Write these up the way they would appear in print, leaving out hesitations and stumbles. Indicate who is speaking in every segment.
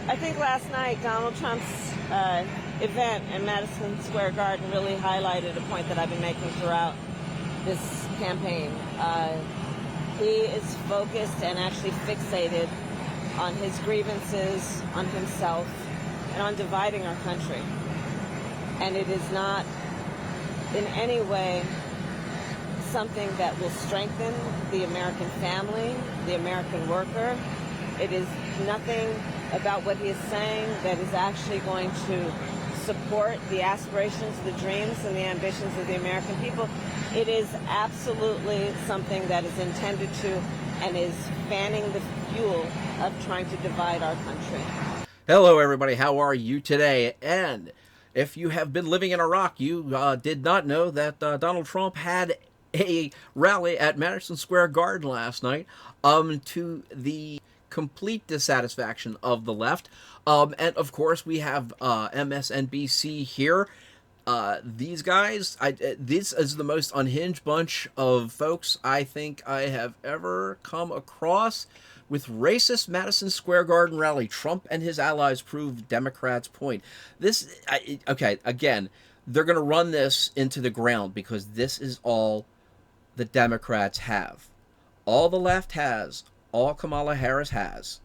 Speaker 1: I think last night Donald Trump's event in Madison Square Garden really highlighted a point that I've been making throughout this campaign. He is focused and actually fixated on his grievances, on himself, and on dividing our country. And it is not in any way something that will strengthen the American family, the American worker. It is nothing about what he is saying that is actually going to support the aspirations, the dreams, and the ambitions of the American people. It is absolutely something that is intended to and is fanning the fuel of trying to divide our country.
Speaker 2: Hello, everybody. How are you today? And if you have been living in Iraq, you did not know that Donald Trump had a rally at Madison Square Garden last night to the complete dissatisfaction of the left. And of course, we have MSNBC here. These guys, this is the most unhinged bunch of folks I think I have ever come across. With racist Madison Square Garden rally, Trump and his allies prove Democrats' point. Okay, again, they're going to run this into the ground because this is all the Democrats have. All the left has, all Kamala Harris has,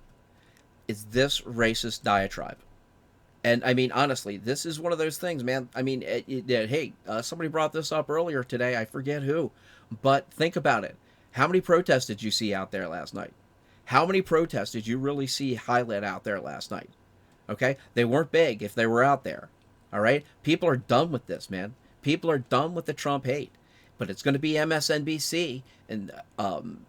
Speaker 2: is this racist diatribe. And, I mean, honestly, this is one of those things, man. I mean, hey, somebody brought this up earlier today. I forget who. But think about it. How many protests did you see out there last night? How many protests did you really see highlight out there last night? Okay? They weren't big if they were out there. All right? People are done with this, man. People are done with the Trump hate. But it's going to be MSNBC and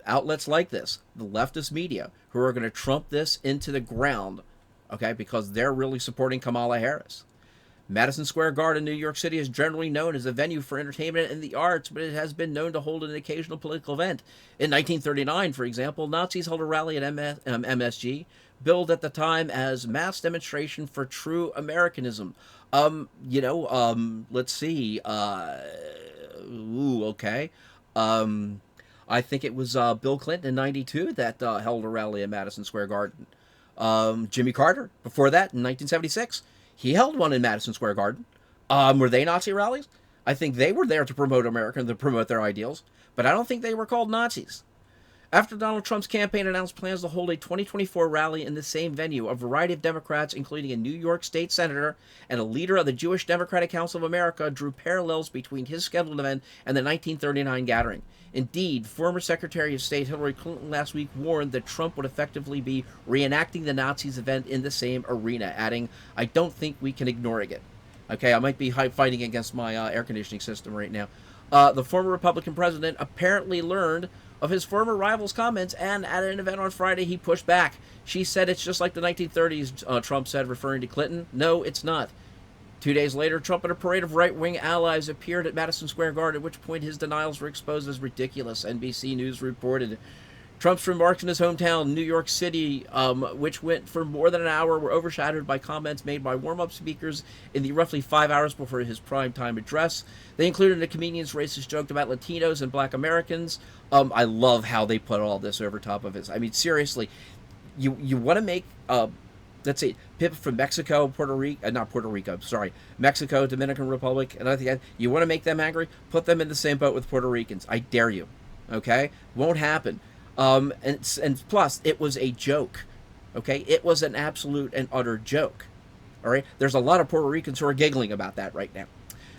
Speaker 2: outlets like this, the leftist media, who are going to trump this into the ground, okay, because they're really supporting Kamala Harris. Madison Square Garden, New York City, is generally known as a venue for entertainment and the arts, but it has been known to hold an occasional political event. In 1939, for example, Nazis held a rally at MSG, billed at the time as mass demonstration for true Americanism. Let's see. Okay. I think it was Bill Clinton in 92 that held a rally at Madison Square Garden. Jimmy Carter, before that, in 1976, he held one in Madison Square Garden. Were they Nazi rallies? I think they were there to promote America and to promote their ideals, but I don't think they were called Nazis. After Donald Trump's campaign announced plans to hold a 2024 rally in the same venue, a variety of Democrats, including a New York state senator and a leader of the Jewish Democratic Council of America, drew parallels between his scheduled event and the 1939 gathering. Indeed, former Secretary of State Hillary Clinton last week warned that Trump would effectively be reenacting the Nazis' event in the same arena, adding, "I don't think we can ignore it." Okay, I might be fighting against my air conditioning system right now. The former Republican president apparently learned of his former rival's comments, and at an event on Friday, he pushed back. She said it's just like the 1930s, Trump said, referring to Clinton. No, it's not. 2 days later, Trump and a parade of right-wing allies appeared at Madison Square Garden, at which point his denials were exposed as ridiculous, NBC News reported. Trump's remarks in his hometown, New York City, which went for more than an hour, were overshadowed by comments made by warm-up speakers in the roughly 5 hours before his primetime address. They included a comedian's racist joke about Latinos and Black Americans. I love how they put all this over top of his. I mean, seriously, you want to make, let's see, people from Mexico, Mexico, Dominican Republic, and I think you want to make them angry, put them in the same boat with Puerto Ricans. I dare you. Okay? Won't happen. And plus, it was a joke, okay? It was an absolute and utter joke, all right? There's a lot of Puerto Ricans who are giggling about that right now.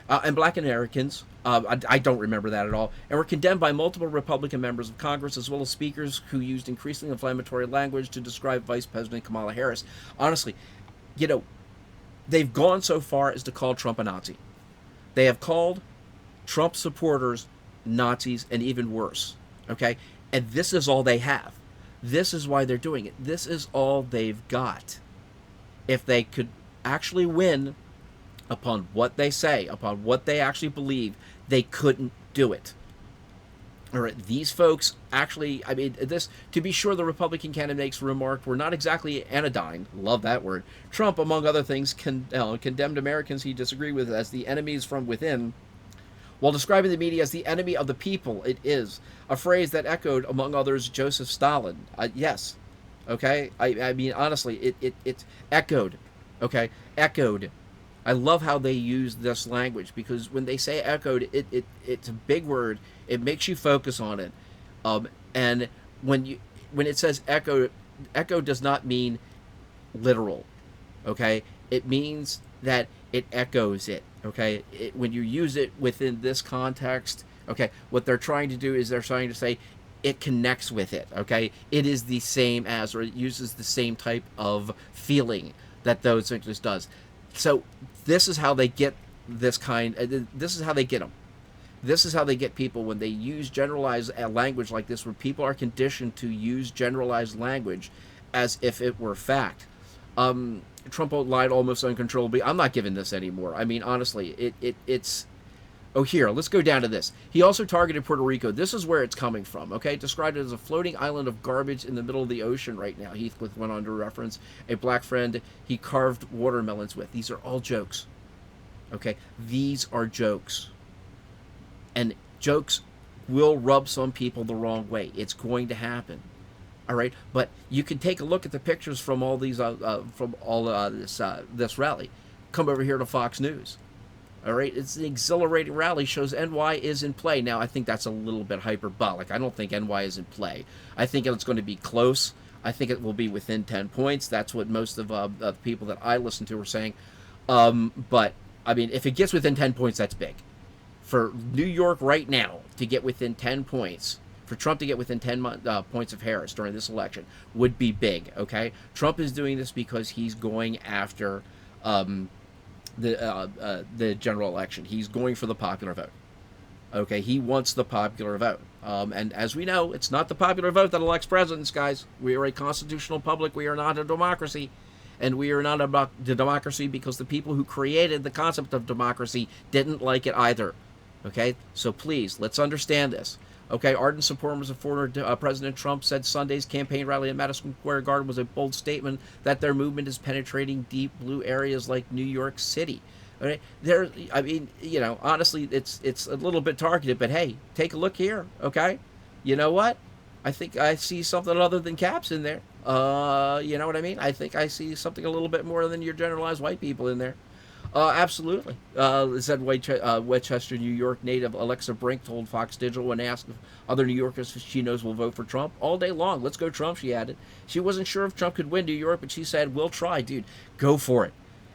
Speaker 2: And Black Americans, I don't remember that at all, and were condemned by multiple Republican members of Congress, as well as speakers who used increasingly inflammatory language to describe Vice President Kamala Harris. Honestly, they've gone so far as to call Trump a Nazi. They have called Trump supporters Nazis, and even worse, okay? And this is all they have. This is why they're doing it. This is all they've got. If they could actually win upon what they say, upon what they actually believe, they couldn't do it. All right, these folks actually, I mean, this, to be sure, the Republican candidates remarked were not exactly anodyne, love that word. Trump, among other things, condemned Americans he disagreed with as the enemies from within, while describing the media as the enemy of the people. It is a phrase that echoed, among others, Joseph Stalin. Yes, Okay, I mean honestly, it's echoed. Okay, echoed. I love how they use this language because when they say echoed, it's a big word. It makes you focus on it, and when it says echo, echo does not mean literal. Okay, it means that it echoes it. Okay, when you use it within this context, okay, what they're trying to do is they're trying to say it connects with it. Okay, it is the same as, or it uses the same type of feeling that those things does. So this is how they get this kind. This is how they get them. This is how they get people when they use generalized language like this, where people are conditioned to use generalized language as if it were fact. Trump lied almost uncontrollably. I'm not giving this anymore. I mean, honestly, it's. Oh, here, let's go down to this. He also targeted Puerto Rico. This is where it's coming from, okay? Described it as a floating island of garbage in the middle of the ocean right now. Heathcliff went on to reference a black friend he carved watermelons with. These are all jokes, okay? These are jokes. And jokes will rub some people the wrong way. It's going to happen. All right, but you can take a look at the pictures from all these this rally. Come over here to Fox News. All right, it's an exhilarating rally. Shows NY is in play. Now, I think that's a little bit hyperbolic. I don't think NY is in play. I think it's going to be close. I think it will be within 10 points. That's what most of the people that I listen to are saying. But I mean, if it gets within 10 points, that's big. For New York right now to get within 10 points, for Trump to get within 10 points of Harris during this election would be big, okay? Trump is doing this because he's going after the general election. He's going for the popular vote, okay? He wants the popular vote. And as we know, it's not the popular vote that elects presidents, guys. We are a constitutional public. We are not a democracy. And we are not about the democracy because the people who created the concept of democracy didn't like it either, okay? So please, let's understand this. Okay, ardent supporters of former President Trump said Sunday's campaign rally at Madison Square Garden was a bold statement that their movement is penetrating deep blue areas like New York City. All right, there. I mean, you know, honestly, it's a little bit targeted, but hey, take a look here. Okay, you know what? I think I see something other than caps in there. You know what I mean? I think I see something a little bit more than your generalized white people in there. Absolutely. Said Westchester, New York native Alexa Brink told Fox Digital when asked if other New Yorkers she knows will vote for Trump. All day long. Let's go Trump, she added. She wasn't sure if Trump could win New York, but she said, we'll try. Dude, go for it.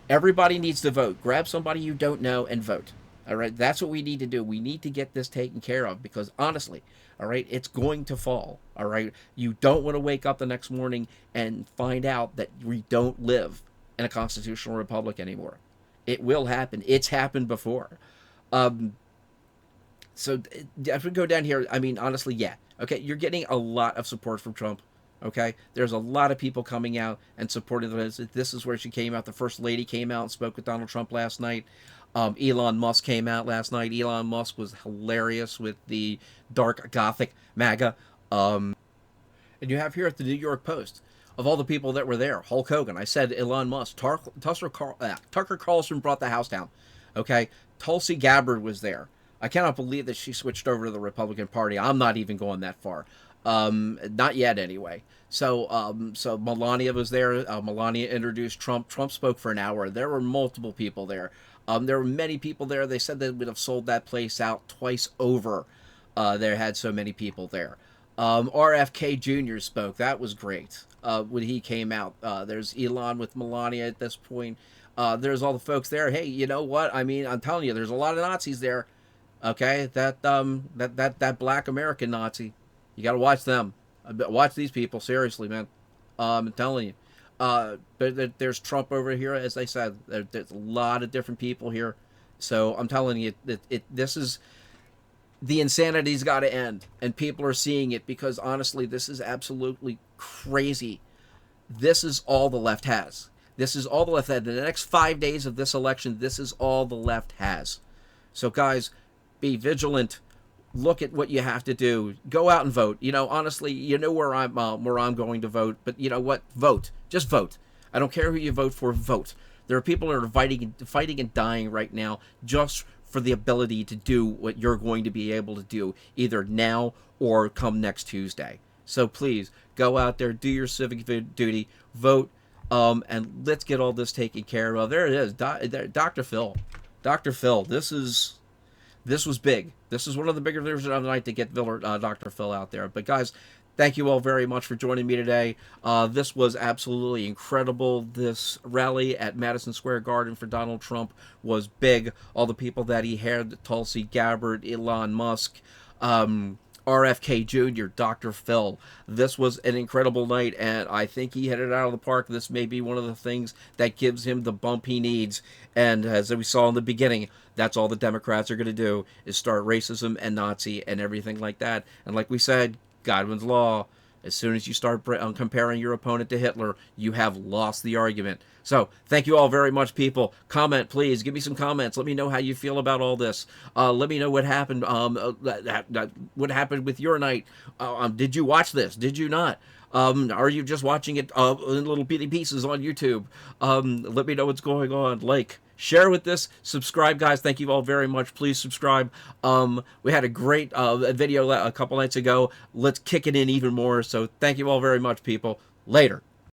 Speaker 2: Everybody needs to vote. Grab somebody you don't know and vote. All right? That's what we need to do. We need to get this taken care of because honestly, all right, it's going to fall. All right? You don't want to wake up the next morning and find out that we don't live in a constitutional republic anymore. It will happen. It's happened before. So if we go down here, I mean, honestly, yeah. Okay, you're getting a lot of support from Trump. Okay, there's a lot of people coming out and supporting this. This is where she came out. The First Lady came out and spoke with Donald Trump last night. Elon Musk came out last night. Elon Musk was hilarious with the dark Gothic MAGA. And you have here at the New York Post, of all the people that were there, Hulk Hogan, I said Elon Musk, Tucker Carlson brought the house down. Okay, Tulsie Gabbard was there. I cannot believe that she switched over to the Republican Party. I'm not even going that far. Not yet, anyway. So Melania was there. Melania introduced Trump. Trump spoke for an hour. There were multiple people there. There were many people there. They said they would have sold that place out twice over. There had so many people there. RFK Jr. spoke. That was great. When he came out, there's Elon with Melania at this point. There's all the folks there. Hey, you know what? I mean, I'm telling you, there's a lot of Nazis there. Okay, that black American Nazi. You got to watch them. Watch these people seriously, man. I'm telling you. But there's Trump over here, as I said. There's a lot of different people here. So I'm telling you, this is. The insanity's got to end, and people are seeing it because, honestly, this is absolutely crazy. This is all the left has. This is all the left has. In the next 5 days of this election, this is all the left has. So, guys, be vigilant. Look at what you have to do. Go out and vote. You know, honestly, you know where I'm going to vote, but you know what? Vote. Just vote. I don't care who you vote for. Vote. There are people that are fighting and dying right now just for the ability to do what you're going to be able to do either now or come next Tuesday. So please, go out there, do your civic duty, vote, and let's get all this taken care of. There it is, Dr. Phil. Dr. Phil, this was big. This is one of the bigger videos of the night to get Dr. Phil out there. But guys, thank you all very much for joining me today. This was absolutely incredible. This rally at Madison Square Garden for Donald Trump was big. All the people that he had, Tulsie Gabbard, Elon Musk, RFK Jr., Dr. Phil. This was an incredible night, and I think he hit it out of the park. This may be one of the things that gives him the bump he needs. And as we saw in the beginning, that's all the Democrats are going to do, is start racism and Nazi and everything like that. And like we said, Godwin's Law, as soon as you start comparing your opponent to Hitler, you have lost the argument. So, thank you all very much, people. Comment, please. Give me some comments. Let me know how you feel about all this. Let me know what happened. What happened with your night. Did you watch this? Did you not? Are you just watching it in little bitty pieces on YouTube? Let me know what's going on. Like, share with this. Subscribe, guys. Thank you all very much. Please subscribe. We had a great video a couple nights ago. Let's kick it in even more. So thank you all very much, people. Later.